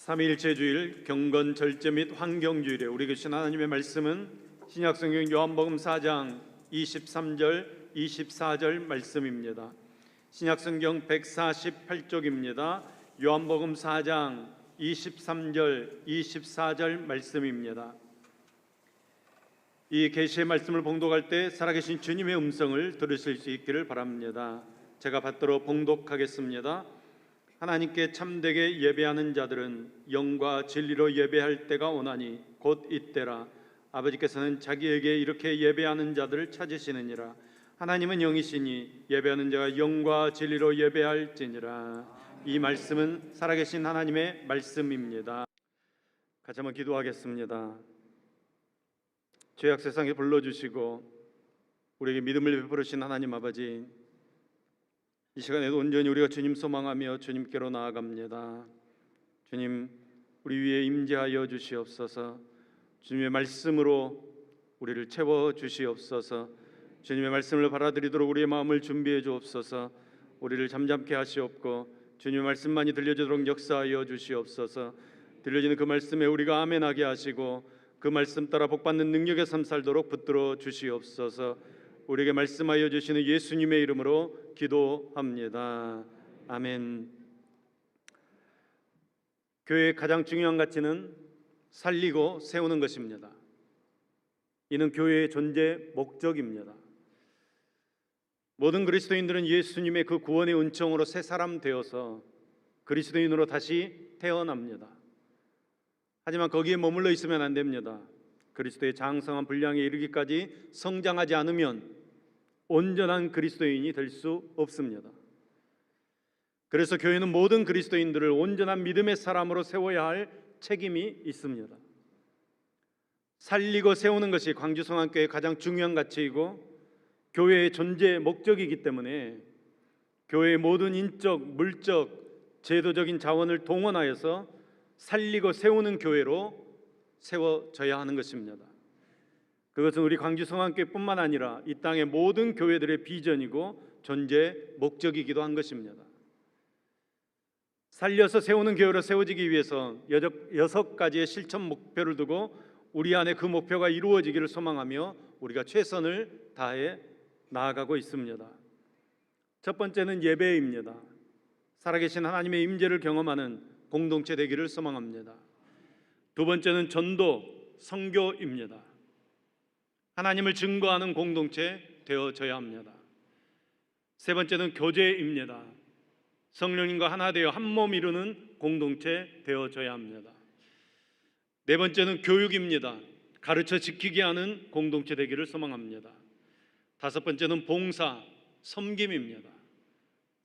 삼위일체 주일, 경건, 절제 및 환경주일에 우리 계신 하나님의 말씀은 신약성경 요한복음 4장 23절, 24절 말씀입니다. 신약성경 148쪽입니다. 요한복음 4장 23절, 24절 말씀입니다. 이 계시의 말씀을 봉독할 때 살아계신 주님의 음성을 들으실 수 있기를 바랍니다. 제가 받들어 봉독하겠습니다. 하나님께 참되게 예배하는 자들은 영과 진리로 예배할 때가 오나니 곧 이때라. 아버지께서는 자기에게 이렇게 예배하는 자들을 찾으시느니라. 하나님은 영이시니 예배하는 자가 영과 진리로 예배할지니라. 이 말씀은 살아계신 하나님의 말씀입니다. 같이 한번 기도하겠습니다. 죄악 세상에 불러주시고 우리에게 믿음을 베푸신 하나님 아버지, 이 시간에도 온전히 우리가 주님 소망하며 주님께로 나아갑니다. 주님, 우리 위에 임재하여 주시옵소서. 주님의 말씀으로 우리를 채워 주시옵소서. 주님의 말씀을 받아들이도록 우리의 마음을 준비해 주옵소서. 우리를 잠잠케 하시옵고 주님의 말씀만이 들려지도록 역사하여 주시옵소서. 들려지는 그 말씀에 우리가 아멘하게 하시고 그 말씀 따라 복받는 능력의 삶 살도록 붙들어 주시옵소서. 우리에게 말씀하여 주시는 예수님의 이름으로 기도합니다. 아멘. 교회의 가장 중요한 가치는 살리고 세우는 것입니다. 이는 교회의 존재 목적입니다. 모든 그리스도인들은 예수님의 그 구원의 은총으로 새 사람 되어서 그리스도인으로 다시 태어납니다. 하지만 거기에 머물러 있으면 안 됩니다. 그리스도의 장성한 분량에 이르기까지 성장하지 않으면 온전한 그리스도인이 될 수 없습니다. 그래서 교회는 모든 그리스도인들을 온전한 믿음의 사람으로 세워야 할 책임이 있습니다. 살리고 세우는 것이 광주성안교회의 가장 중요한 가치이고 교회의 존재 목적이기 때문에 교회의 모든 인적, 물적, 제도적인 자원을 동원하여서 살리고 세우는 교회로 세워져야 하는 것입니다. 그것은 우리 광주성안교회뿐만 아니라 이 땅의 모든 교회들의 비전이고 존재 목적이기도 한 것입니다. 살려서 세우는 교회로 세워지기 위해서 6가지의 실천 목표를 두고 우리 안에 그 목표가 이루어지기를 소망하며 우리가 최선을 다해 나아가고 있습니다. 첫 번째는 예배입니다. 살아계신 하나님의 임재를 경험하는 공동체 되기를 소망합니다. 두 번째는 전도, 선교입니다. 하나님을 증거하는 공동체 되어져야 합니다. 세 번째는 교제입니다. 성령님과 하나 되어 한 몸 이루는 공동체 되어져야 합니다. 네 번째는 교육입니다. 가르쳐 지키게 하는 공동체 되기를 소망합니다. 다섯 번째는 봉사, 섬김입니다.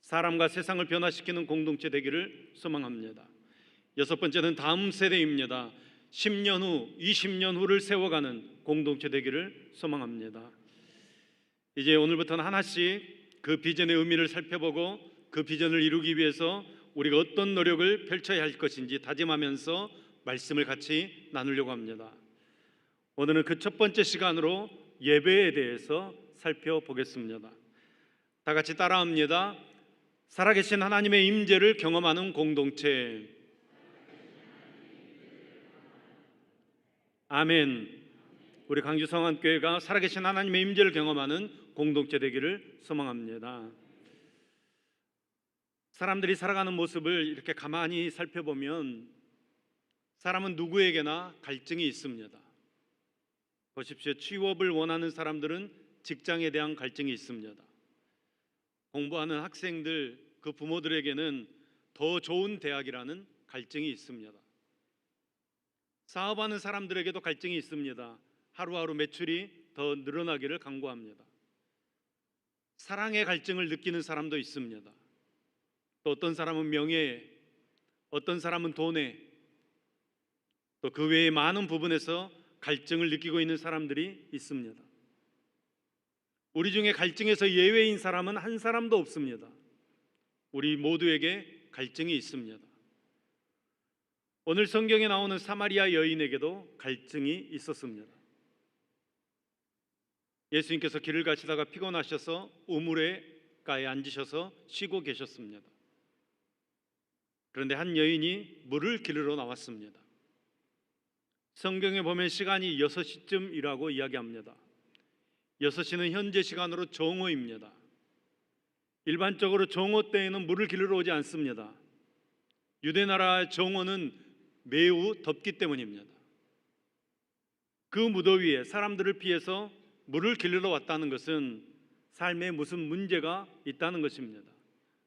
사람과 세상을 변화시키는 공동체 되기를 소망합니다. 여섯 번째는 다음 세대입니다. 10년 후, 20년 후를 세워가는 공동체 되기를 소망합니다. 이제 오늘부터는 하나씩 그 비전의 의미를 살펴보고 그 비전을 이루기 위해서 우리가 어떤 노력을 펼쳐야 할 것인지 다짐하면서 말씀을 같이 나누려고 합니다. 오늘은 그 첫 번째 시간으로 예배에 대해서 살펴보겠습니다. 다 같이 따라합니다. 살아계신 하나님의 임재를 경험하는 공동체. 아멘. 우리 광주성안교회가 살아계신 하나님의 임재를 경험하는 공동체 되기를 소망합니다. 사람들이 살아가는 모습을 이렇게 가만히 살펴보면 사람은 누구에게나 갈증이 있습니다. 보십시오. 취업을 원하는 사람들은 직장에 대한 갈증이 있습니다. 공부하는 학생들, 그 부모들에게는 더 좋은 대학이라는 갈증이 있습니다. 사업하는 사람들에게도 갈증이 있습니다. 하루하루 매출이 더 늘어나기를 간구합니다. 사랑의 갈증을 느끼는 사람도 있습니다. 또 어떤 사람은 명예에, 어떤 사람은 돈에, 또 그 외의 많은 부분에서 갈증을 느끼고 있는 사람들이 있습니다. 우리 중에 갈증에서 예외인 사람은 한 사람도 없습니다. 우리 모두에게 갈증이 있습니다. 오늘 성경에 나오는 사마리아 여인에게도 갈증이 있었습니다. 예수님께서 길을 가시다가 피곤하셔서 우물가에 앉으셔서 쉬고 계셨습니다. 그런데 한 여인이 물을 기르러 나왔습니다. 성경에 보면 시간이 6시쯤이라고 이야기합니다. 6시는 현재 시간으로 정오입니다. 일반적으로 정오 때에는 물을 기르러 오지 않습니다. 유대나라의 정오는 매우 덥기 때문입니다. 그 무더위에 사람들을 피해서 물을 기르러 왔다는 것은 삶에 무슨 문제가 있다는 것입니다.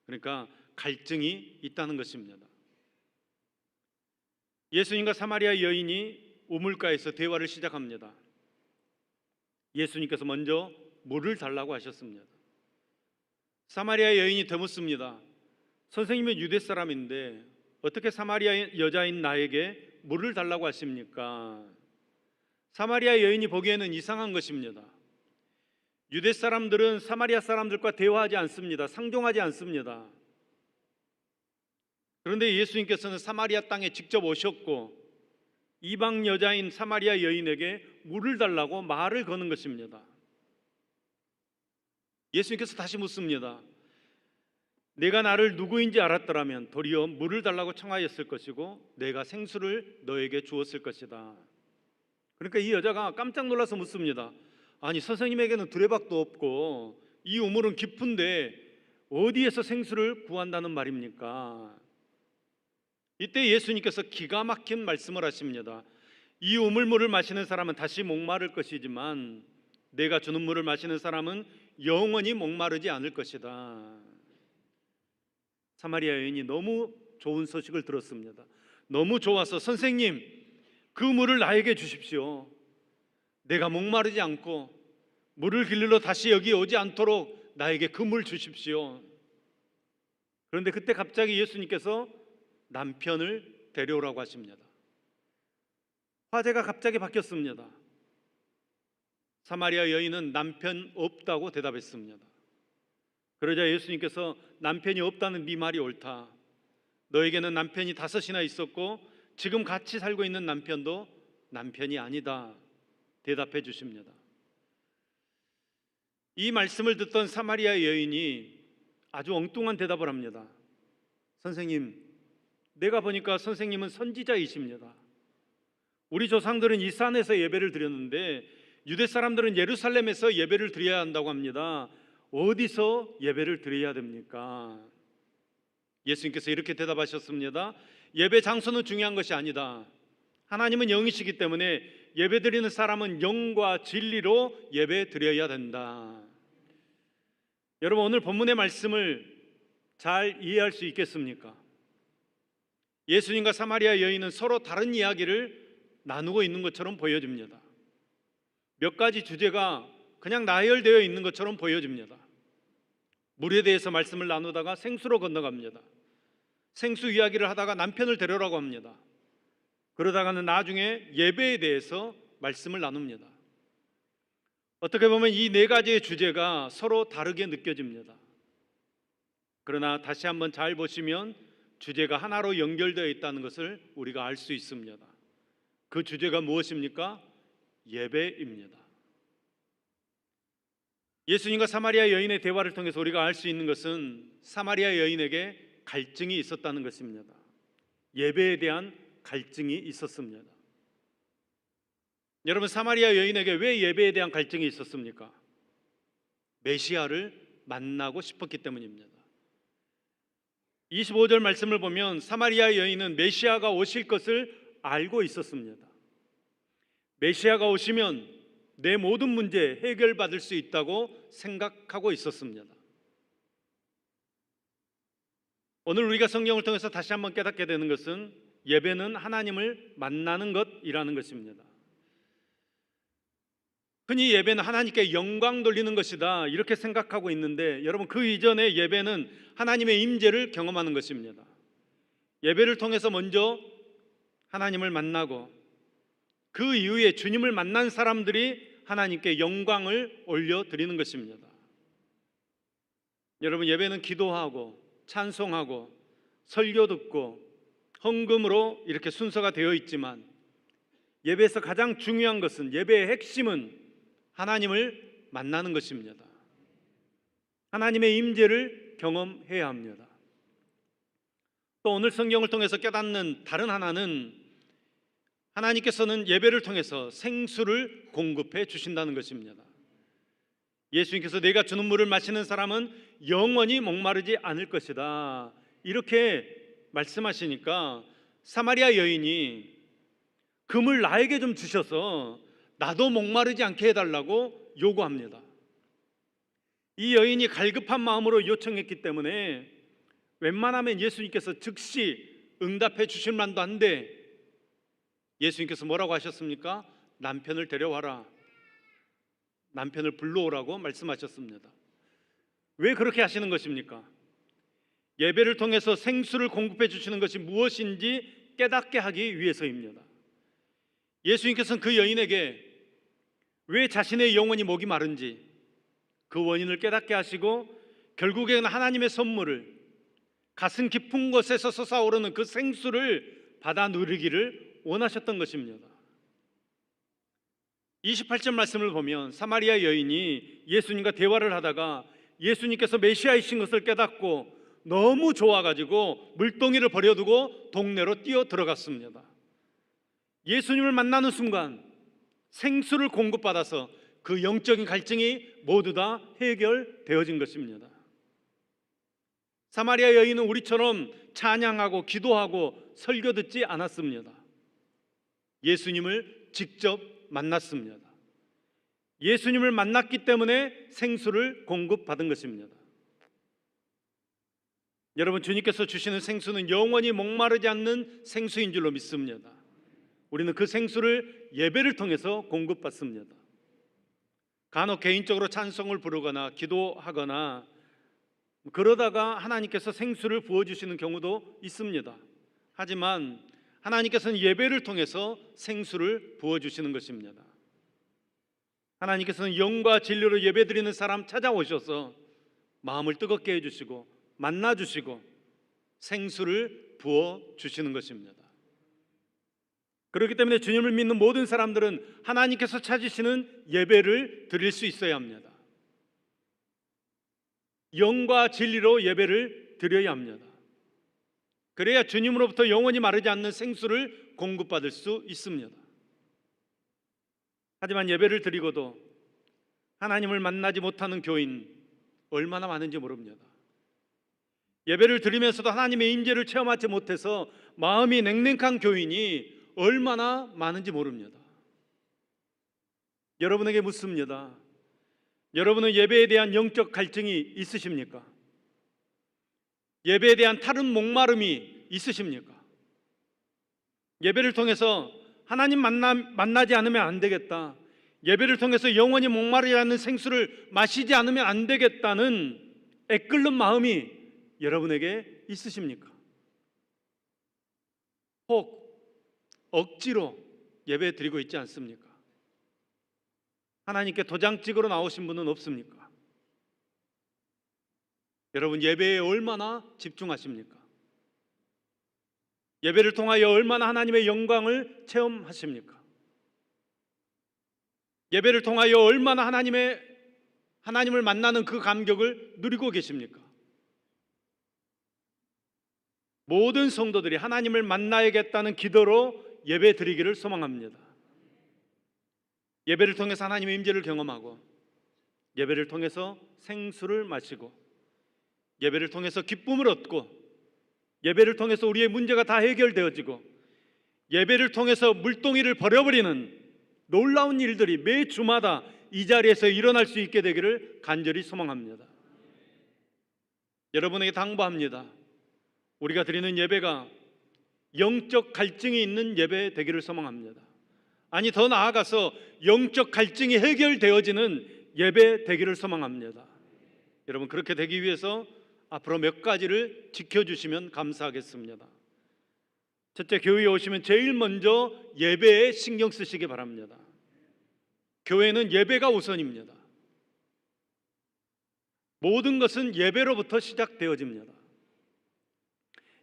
그러니까 갈증이 있다는 것입니다. 예수님과 사마리아 여인이 우물가에서 대화를 시작합니다. 예수님께서 먼저 물을 달라고 하셨습니다. 사마리아 여인이 되묻습니다. 선생님은 유대 사람인데 어떻게 사마리아 여자인 나에게 물을 달라고 하십니까? 사마리아 여인이 보기에는 이상한 것입니다. 유대 사람들은 사마리아 사람들과 대화하지 않습니다. 상종하지 않습니다. 그런데 예수님께서는 사마리아 땅에 직접 오셨고 이방 여자인 사마리아 여인에게 물을 달라고 말을 거는 것입니다. 예수님께서 다시 묻습니다. 내가 나를 누구인지 알았더라면 도리어 물을 달라고 청하였을 것이고 내가 생수를 너에게 주었을 것이다. 그러니까 이 여자가 깜짝 놀라서 묻습니다. 아니, 선생님에게는 두레박도 없고 이 우물은 깊은데 어디에서 생수를 구한다는 말입니까? 이때 예수님께서 기가 막힌 말씀을 하십니다. 이 우물물을 마시는 사람은 다시 목마를 것이지만 내가 주는 물을 마시는 사람은 영원히 목마르지 않을 것이다. 사마리아 여인이 너무 좋은 소식을 들었습니다. 너무 좋아서 선생님, 그 물을 나에게 주십시오. 내가 목마르지 않고 물을 길러 다시 여기 오지 않도록 나에게 그 물 주십시오. 그런데 그때 갑자기 예수님께서 남편을 데려오라고 하십니다. 화제가 갑자기 바뀌었습니다. 사마리아 여인은 남편 없다고 대답했습니다. 그러자 예수님께서 남편이 없다는 네 말이 옳다. 너에게는 남편이 5이나 있었고 지금 같이 살고 있는 남편도 남편이 아니다. 대답해 주십니다. 이 말씀을 듣던 사마리아 여인이 아주 엉뚱한 대답을 합니다. 선생님, 내가 보니까 선생님은 선지자이십니다. 우리 조상들은 이 산에서 예배를 드렸는데 유대 사람들은 예루살렘에서 예배를 드려야 한다고 합니다. 어디서 예배를 드려야 됩니까? 예수님께서 이렇게 대답하셨습니다. 예배 장소는 중요한 것이 아니다. 하나님은 영이시기 때문에 예배 드리는 사람은 영과 진리로 예배 드려야 된다. 여러분, 오늘 본문의 말씀을 잘 이해할 수 있겠습니까? 예수님과 사마리아 여인은 서로 다른 이야기를 나누고 있는 것처럼 보여집니다. 몇 가지 주제가 그냥 나열되어 있는 것처럼 보여집니다. 물에 대해서 말씀을 나누다가 생수로 건너갑니다. 생수 이야기를 하다가 남편을 데려오라고 합니다. 그러다가는 나중에 예배에 대해서 말씀을 나눕니다. 어떻게 보면 이 4가지의 주제가 서로 다르게 느껴집니다. 그러나 다시 한번 잘 보시면 주제가 하나로 연결되어 있다는 것을 우리가 알 수 있습니다. 그 주제가 무엇입니까? 예배입니다. 예수님과 사마리아 여인의 대화를 통해서 우리가 알 수 있는 것은 사마리아 여인에게 갈증이 있었다는 것입니다. 예배에 대한 갈증이 있었습니다. 여러분, 사마리아 여인에게 왜 예배에 대한 갈증이 있었습니까? 메시아를 만나고 싶었기 때문입니다. 25절 말씀을 보면 사마리아 여인은 메시아가 오실 것을 알고 있었습니다. 메시아가 오시면 내 모든 문제 해결받을 수 있다고 생각하고 있었습니다. 오늘 우리가 성경을 통해서 다시 한번 깨닫게 되는 것은 예배는 하나님을 만나는 것이라는 것입니다. 흔히 예배는 하나님께 영광 돌리는 것이다 이렇게 생각하고 있는데, 여러분, 그 이전의 예배는 하나님의 임재를 경험하는 것입니다. 예배를 통해서 먼저 하나님을 만나고 그 이후에 주님을 만난 사람들이 하나님께 영광을 올려드리는 것입니다. 여러분, 예배는 기도하고 찬송하고 설교 듣고 헌금으로 이렇게 순서가 되어 있지만 예배에서 가장 중요한 것은, 예배의 핵심은 하나님을 만나는 것입니다. 하나님의 임재를 경험해야 합니다. 또 오늘 성경을 통해서 깨닫는 다른 하나는 하나님께서는 예배를 통해서 생수를 공급해 주신다는 것입니다. 예수님께서 내가 주는 물을 마시는 사람은 영원히 목마르지 않을 것이다, 이렇게 말씀하시니까 사마리아 여인이 그 물 나에게 좀 주셔서 나도 목마르지 않게 해달라고 요구합니다. 이 여인이 갈급한 마음으로 요청했기 때문에 웬만하면 예수님께서 즉시 응답해 주실 만도 한데 예수님께서 뭐라고 하셨습니까? 남편을 데려와라, 남편을 불러오라고 말씀하셨습니다. 왜 그렇게 하시는 것입니까? 예배를 통해서 생수를 공급해 주시는 것이 무엇인지 깨닫게 하기 위해서입니다. 예수님께서는 그 여인에게 왜 자신의 영혼이 목이 마른지 그 원인을 깨닫게 하시고 결국에는 하나님의 선물을, 가슴 깊은 곳에서 솟아오르는 그 생수를 받아 누리기를 원하셨던 것입니다. 28절 말씀을 보면 사마리아 여인이 예수님과 대화를 하다가 예수님께서 메시아이신 것을 깨닫고 너무 좋아가지고 물동이를 버려두고 동네로 뛰어 들어갔습니다. 예수님을 만나는 순간 생수를 공급받아서 그 영적인 갈증이 모두 다 해결되어진 것입니다. 사마리아 여인은 우리처럼 찬양하고 기도하고 설교 듣지 않았습니다. 예수님을 직접 만났습니다. 예수님을 만났기 때문에 생수를 공급받은 것입니다. 여러분, 주님께서 주시는 생수는 영원히 목마르지 않는 생수인 줄로 믿습니다. 우리는 그 생수를 예배를 통해서 공급받습니다. 간혹 개인적으로 찬송을 부르거나 기도하거나 그러다가 하나님께서 생수를 부어주시는 경우도 있습니다. 하지만 하나님께서는 예배를 통해서 생수를 부어주시는 것입니다. 하나님께서는 영과 진리로 예배드리는 사람 찾아오셔서 마음을 뜨겁게 해주시고 만나주시고 생수를 부어주시는 것입니다. 그렇기 때문에 주님을 믿는 모든 사람들은 하나님께서 찾으시는 예배를 드릴 수 있어야 합니다. 영과 진리로 예배를 드려야 합니다. 그래야 주님으로부터 영원히 마르지 않는 생수를 공급받을 수 있습니다. 하지만 예배를 드리고도 하나님을 만나지 못하는 교인 얼마나 많은지 모릅니다. 예배를 드리면서도 하나님의 임재를 체험하지 못해서 마음이 냉랭한 교인이 얼마나 많은지 모릅니다. 여러분에게 묻습니다. 여러분은 예배에 대한 영적 갈증이 있으십니까? 예배에 대한 타른 목마름이 있으십니까? 예배를 통해서 하나님 만나지 않으면 안 되겠다, 예배를 통해서 영원히 목마르지 않는 생수를 마시지 않으면 안 되겠다는 애끓는 마음이 여러분에게 있으십니까? 혹 억지로 예배 드리고 있지 않습니까? 하나님께 도장 찍으러 나오신 분은 없습니까? 여러분, 예배에 얼마나 집중하십니까? 예배를 통하여 얼마나 하나님의 영광을 체험하십니까? 예배를 통하여 얼마나 하나님을 만나는 그 감격을 누리고 계십니까? 모든 성도들이 하나님을 만나야겠다는 기도로 예배 드리기를 소망합니다. 예배를 통해서 하나님의 임재를 경험하고, 예배를 통해서 생수를 마시고, 예배를 통해서 기쁨을 얻고, 예배를 통해서 우리의 문제가 다 해결되어지고, 예배를 통해서 물동이를 버려버리는 놀라운 일들이 매 주마다 이 자리에서 일어날 수 있게 되기를 간절히 소망합니다. 여러분에게 당부합니다. 우리가 드리는 예배가 영적 갈증이 있는 예배 되기를 소망합니다. 아니, 더 나아가서 영적 갈증이 해결되어지는 예배 되기를 소망합니다. 여러분, 그렇게 되기 위해서 앞으로 몇 가지를 지켜주시면 감사하겠습니다. 첫째, 교회에 오시면 제일 먼저 예배에 신경 쓰시기 바랍니다. 교회는 예배가 우선입니다. 모든 것은 예배로부터 시작되어집니다.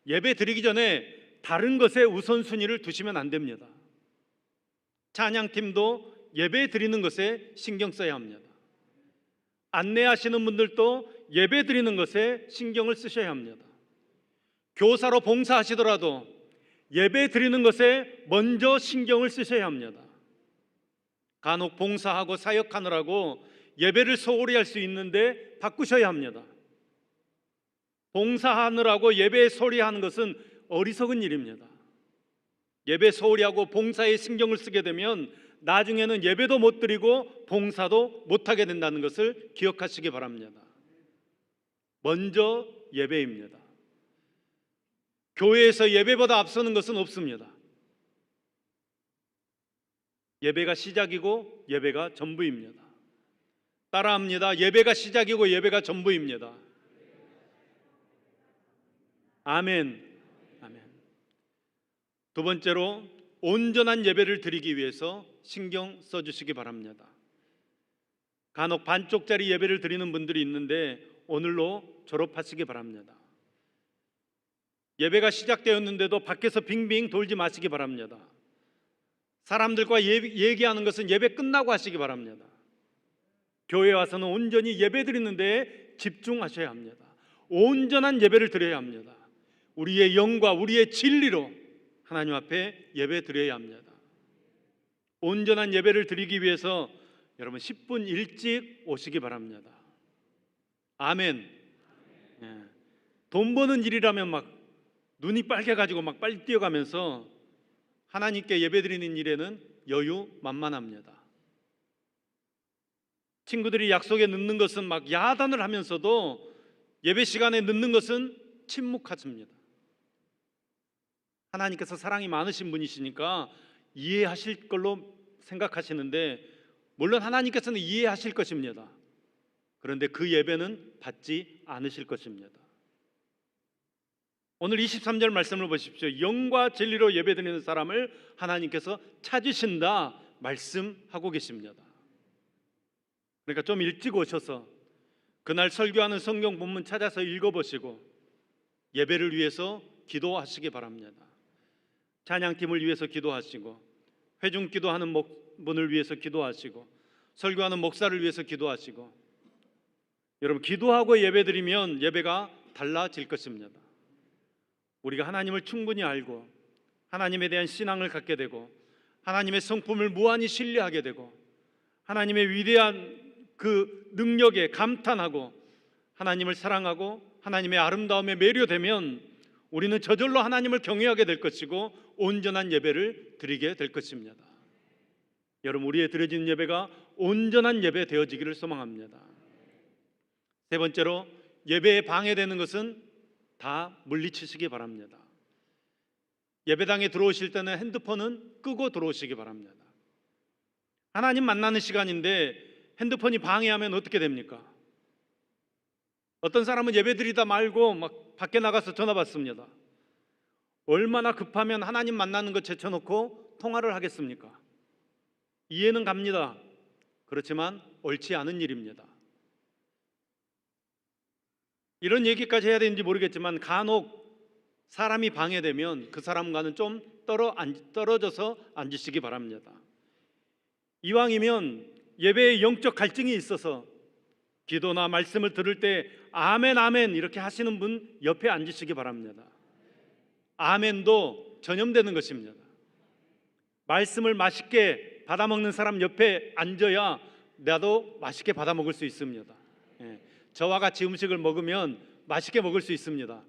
예배 드리기 전에 다른 것에 우선순위를 두시면 안 됩니다. 찬양팀도 예배 드리는 것에 신경 써야 합니다. 안내하시는 분들도 예배 드리는 것에 신경을 쓰셔야 합니다. 교사로 봉사하시더라도 예배 드리는 것에 먼저 신경을 쓰셔야 합니다. 간혹 봉사하고 사역하느라고 예배를 소홀히 할 수 있는데 바꾸셔야 합니다. 봉사하느라고 예배에 소홀히 하는 것은 어리석은 일입니다. 예배 소홀히 하고 봉사에 신경을 쓰게 되면 나중에는 예배도 못 드리고 봉사도 못하게 된다는 것을 기억하시기 바랍니다. 먼저 예배입니다. 교회에서 예배보다 앞서는 것은 없습니다. 예배가 시작이고 예배가 전부입니다. 따라합니다. 예배가 시작이고 예배가 전부입니다. 아멘. 아멘. 두 번째로 온전한 예배를 드리기 위해서 신경 써주시기 바랍니다. 간혹 반쪽짜리 예배를 드리는 분들이 있는데 오늘로 졸업하시기 바랍니다. 예배가 시작되었는데도 밖에서 빙빙 돌지 마시기 바랍니다. 사람들과 얘기하는 것은 예배 끝나고 하시기 바랍니다. 교회에 와서는 온전히 예배 드리는 데에 집중하셔야 합니다. 온전한 예배를 드려야 합니다. 우리의 영과 우리의 진리로 하나님 앞에 예배 드려야 합니다. 온전한 예배를 드리기 위해서 여러분 10분 일찍 오시기 바랍니다. 아멘. 예. 돈 버는 일이라면 막 눈이 빨개가지고 막 빨리 뛰어가면서 하나님께 예배드리는 일에는 여유 만만합니다. 친구들이 약속에 늦는 것은 막 야단을 하면서도 예배 시간에 늦는 것은 침묵하십니다. 하나님께서 사랑이 많으신 분이시니까 이해하실 걸로 생각하시는데 물론 하나님께서는 이해하실 것입니다. 그런데 그 예배는 받지 않으실 것입니다. 오늘 23절 말씀을 보십시오. 영과 진리로 예배드리는 사람을 하나님께서 찾으신다 말씀하고 계십니다. 그러니까 좀 일찍 오셔서 그날 설교하는 성경 본문 찾아서 읽어보시고 예배를 위해서 기도하시기 바랍니다. 찬양팀을 위해서 기도하시고 회중 기도하는 분을 위해서 기도하시고 설교하는 목사를 위해서 기도하시고 여러분 기도하고 예배드리면 예배가 달라질 것입니다. 우리가 하나님을 충분히 알고 하나님에 대한 신앙을 갖게 되고 하나님의 성품을 무한히 신뢰하게 되고 하나님의 위대한 그 능력에 감탄하고 하나님을 사랑하고 하나님의 아름다움에 매료되면 우리는 저절로 하나님을 경외하게 될 것이고 온전한 예배를 드리게 될 것입니다. 여러분 우리의 드려지는 예배가 온전한 예배 되어지기를 소망합니다. 세 번째로 예배에 방해되는 것은 다 물리치시기 바랍니다. 예배당에 들어오실 때는 핸드폰은 끄고 들어오시기 바랍니다. 하나님 만나는 시간인데 핸드폰이 방해하면 어떻게 됩니까? 어떤 사람은 예배드리다 말고 막 밖에 나가서 전화 받습니다. 얼마나 급하면 하나님 만나는 거 제쳐놓고 통화를 하겠습니까? 이해는 갑니다. 그렇지만 옳지 않은 일입니다. 이런 얘기까지 해야 되는지 모르겠지만 간혹 사람이 방해되면 그 사람과는 좀 떨어져서 앉으시기 바랍니다. 이왕이면 예배에 영적 갈증이 있어서 기도나 말씀을 들을 때 아멘 아멘 이렇게 하시는 분 옆에 앉으시기 바랍니다. 아멘도 전염되는 것입니다. 말씀을 맛있게 받아먹는 사람 옆에 앉아야 나도 맛있게 받아먹을 수 있습니다. 저와 같이 음식을 먹으면 맛있게 먹을 수 있습니다.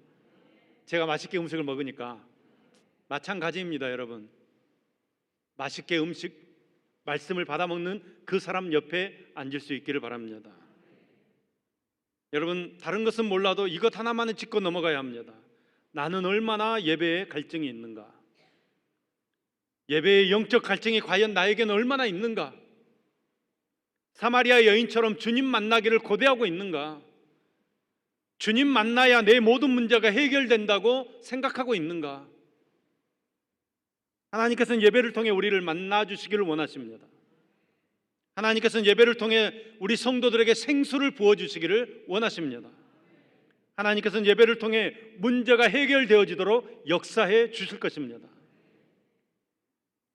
제가 맛있게 음식을 먹으니까 마찬가지입니다. 여러분 맛있게 말씀을 받아먹는 그 사람 옆에 앉을 수 있기를 바랍니다. 여러분 다른 것은 몰라도 이것 하나만은 짚고 넘어가야 합니다. 나는 얼마나 예배에 갈증이 있는가? 예배의 영적 갈증이 과연 나에게는 얼마나 있는가? 사마리아 여인처럼 주님 만나기를 고대하고 있는가? 주님 만나야 내 모든 문제가 해결된다고 생각하고 있는가? 하나님께서는 예배를 통해 우리를 만나 주시기를 원하십니다. 하나님께서는 예배를 통해 우리 성도들에게 생수를 부어 주시기를 원하십니다. 하나님께서는 예배를 통해 문제가 해결되어지도록 역사해 주실 것입니다.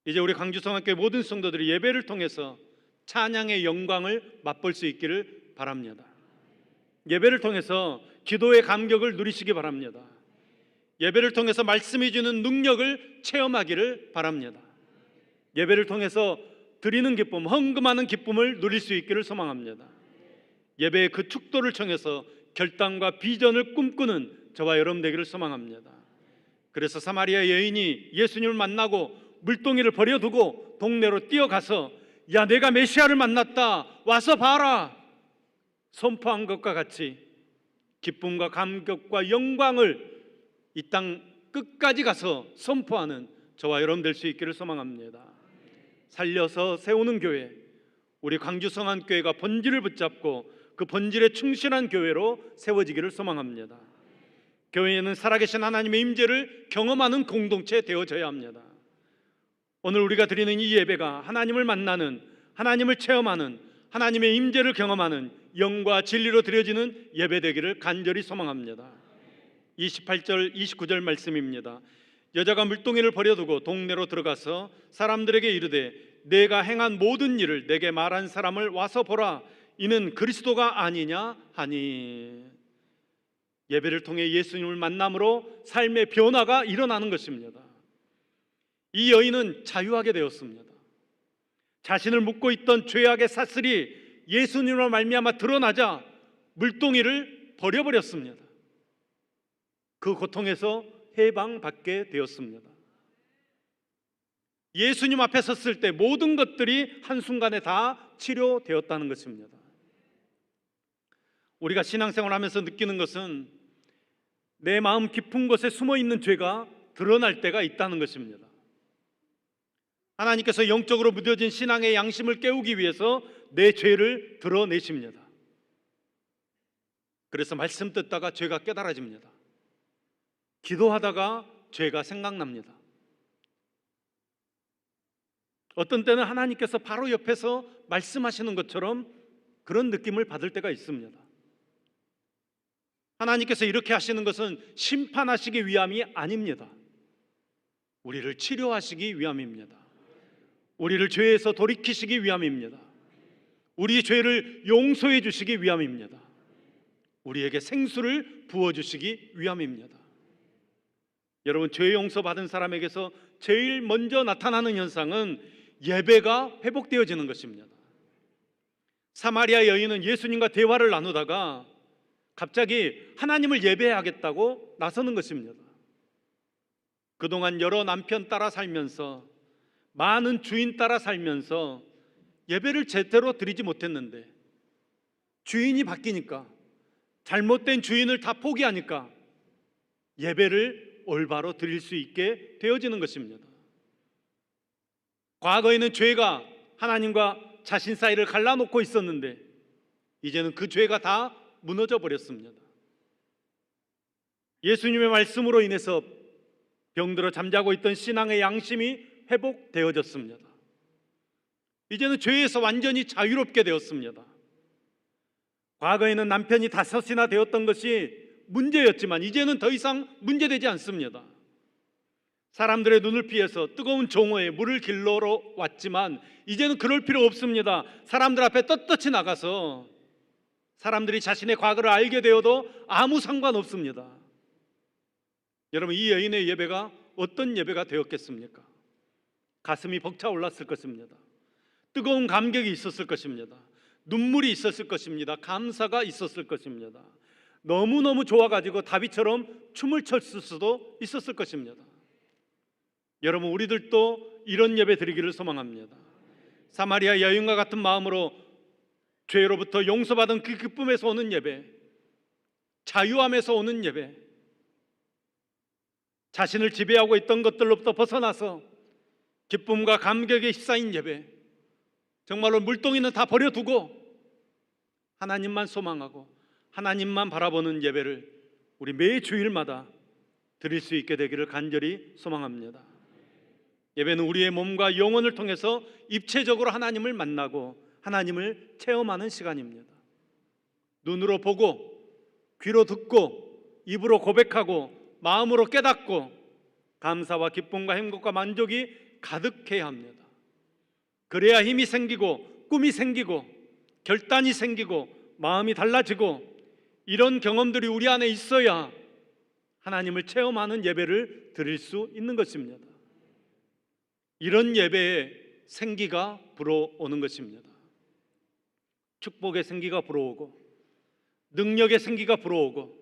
이제 우리 광주성학교의 모든 성도들이 예배를 통해서 찬양의 영광을 맛볼 수 있기를 바랍니다. 예배를 통해서 기도의 감격을 누리시기 바랍니다. 예배를 통해서 말씀해 주는 능력을 체험하기를 바랍니다. 예배를 통해서 드리는 기쁨, 헌금하는 기쁨을 누릴 수 있기를 소망합니다. 예배의 그 축도를 청해서 결단과 비전을 꿈꾸는 저와 여러분 되기를 소망합니다. 그래서 사마리아 여인이 예수님을 만나고 물동이를 버려두고 동네로 뛰어가서 야, 내가 메시아를 만났다, 와서 봐라 선포한 것과 같이 기쁨과 감격과 영광을 이 땅 끝까지 가서 선포하는 저와 여러분 될 수 있기를 소망합니다. 살려서 세우는 교회, 우리 광주성안교회가 본질을 붙잡고 그 본질에 충실한 교회로 세워지기를 소망합니다. 교회에는 살아계신 하나님의 임재를 경험하는 공동체 되어져야 합니다. 오늘 우리가 드리는 이 예배가 하나님을 만나는, 하나님을 체험하는, 하나님의 임재를 경험하는 영과 진리로 드려지는 예배 되기를 간절히 소망합니다. 28절 29절 말씀입니다. 여자가 물동이를 버려두고 동네로 들어가서 사람들에게 이르되 내가 행한 모든 일을 내게 말한 사람을 와서 보라, 이는 그리스도가 아니냐 하니. 예배를 통해 예수님을 만남으로 삶의 변화가 일어나는 것입니다. 이 여인은 자유하게 되었습니다. 자신을 묶고 있던 죄악의 사슬이 예수님으로 말미암아 드러나자 물동이를 버려버렸습니다. 그 고통에서 해방받게 되었습니다. 예수님 앞에 섰을 때 모든 것들이 한순간에 다 치료되었다는 것입니다. 우리가 신앙생활하면서 느끼는 것은 내 마음 깊은 곳에 숨어있는 죄가 드러날 때가 있다는 것입니다. 하나님께서 영적으로 무뎌진 신앙의 양심을 깨우기 위해서 내 죄를 드러내십니다. 그래서 말씀 듣다가 죄가 깨달아집니다. 기도하다가 죄가 생각납니다. 어떤 때는 하나님께서 바로 옆에서 말씀하시는 것처럼 그런 느낌을 받을 때가 있습니다. 하나님께서 이렇게 하시는 것은 심판하시기 위함이 아닙니다. 우리를 치료하시기 위함입니다. 우리를 죄에서 돌이키시기 위함입니다. 우리의 죄를 용서해 주시기 위함입니다. 우리에게 생수를 부어주시기 위함입니다. 여러분, 죄 용서받은 사람에게서 제일 먼저 나타나는 현상은 예배가 회복되어지는 것입니다. 사마리아 여인은 예수님과 대화를 나누다가 갑자기 하나님을 예배하겠다고 나서는 것입니다. 그동안 여러 남편 따라 살면서, 많은 주인 따라 살면서 예배를 제대로 드리지 못했는데 주인이 바뀌니까, 잘못된 주인을 다 포기하니까 예배를 올바로 드릴 수 있게 되어지는 것입니다. 과거에는 죄가 하나님과 자신 사이를 갈라놓고 있었는데 이제는 그 죄가 다 무너져 버렸습니다. 예수님의 말씀으로 인해서 병들어 잠자고 있던 신앙의 양심이 회복되어졌습니다. 이제는 죄에서 완전히 자유롭게 되었습니다. 과거에는 남편이 5이나 되었던 것이 문제였지만 이제는 더 이상 문제되지 않습니다. 사람들의 눈을 피해서 뜨거운 종호에 물을 길러러 왔지만 이제는 그럴 필요 없습니다. 사람들 앞에 떳떳이 나가서 사람들이 자신의 과거를 알게 되어도 아무 상관없습니다. 여러분, 이 여인의 예배가 어떤 예배가 되었겠습니까? 가슴이 벅차올랐을 것입니다. 뜨거운 감격이 있었을 것입니다. 눈물이 있었을 것입니다. 감사가 있었을 것입니다. 너무너무 좋아가지고 다윗처럼 춤을 췄을 수도 있었을 것입니다. 여러분, 우리들도 이런 예배 드리기를 소망합니다. 사마리아 여인과 같은 마음으로 죄로부터 용서받은 그 기쁨에서 오는 예배, 자유함에서 오는 예배, 자신을 지배하고 있던 것들로부터 벗어나서 기쁨과 감격에 휩싸인 예배, 정말로 물동이는 다 버려두고 하나님만 소망하고 하나님만 바라보는 예배를 우리 매 주일마다 드릴 수 있게 되기를 간절히 소망합니다. 예배는 우리의 몸과 영혼을 통해서 입체적으로 하나님을 만나고 하나님을 체험하는 시간입니다. 눈으로 보고, 귀로 듣고, 입으로 고백하고, 마음으로 깨닫고, 감사와 기쁨과 행복과 만족이 가득해야 합니다. 그래야 힘이 생기고 꿈이 생기고 결단이 생기고 마음이 달라지고, 이런 경험들이 우리 안에 있어야 하나님을 체험하는 예배를 드릴 수 있는 것입니다. 이런 예배에 생기가 불어오는 것입니다. 축복의 생기가 불어오고 능력의 생기가 불어오고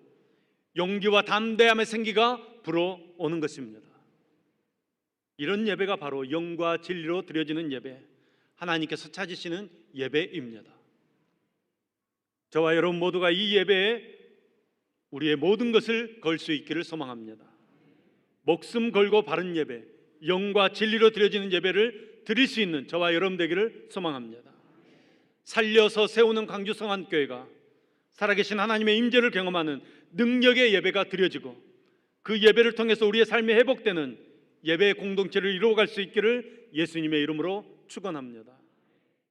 용기와 담대함의 생기가 불어오는 것입니다. 이런 예배가 바로 영과 진리로 드려지는 예배, 하나님께서 찾으시는 예배입니다. 저와 여러분 모두가 이 예배에 우리의 모든 것을 걸 수 있기를 소망합니다. 목숨 걸고 바른 예배, 영과 진리로 드려지는 예배를 드릴 수 있는 저와 여러분 되기를 소망합니다. 살려서 세우는 광주 성안교회가 살아계신 하나님의 임재를 경험하는 능력의 예배가 드려지고 그 예배를 통해서 우리의 삶이 회복되는 예배의 공동체를 이루어갈 수 있기를 예수님의 이름으로 축원합니다.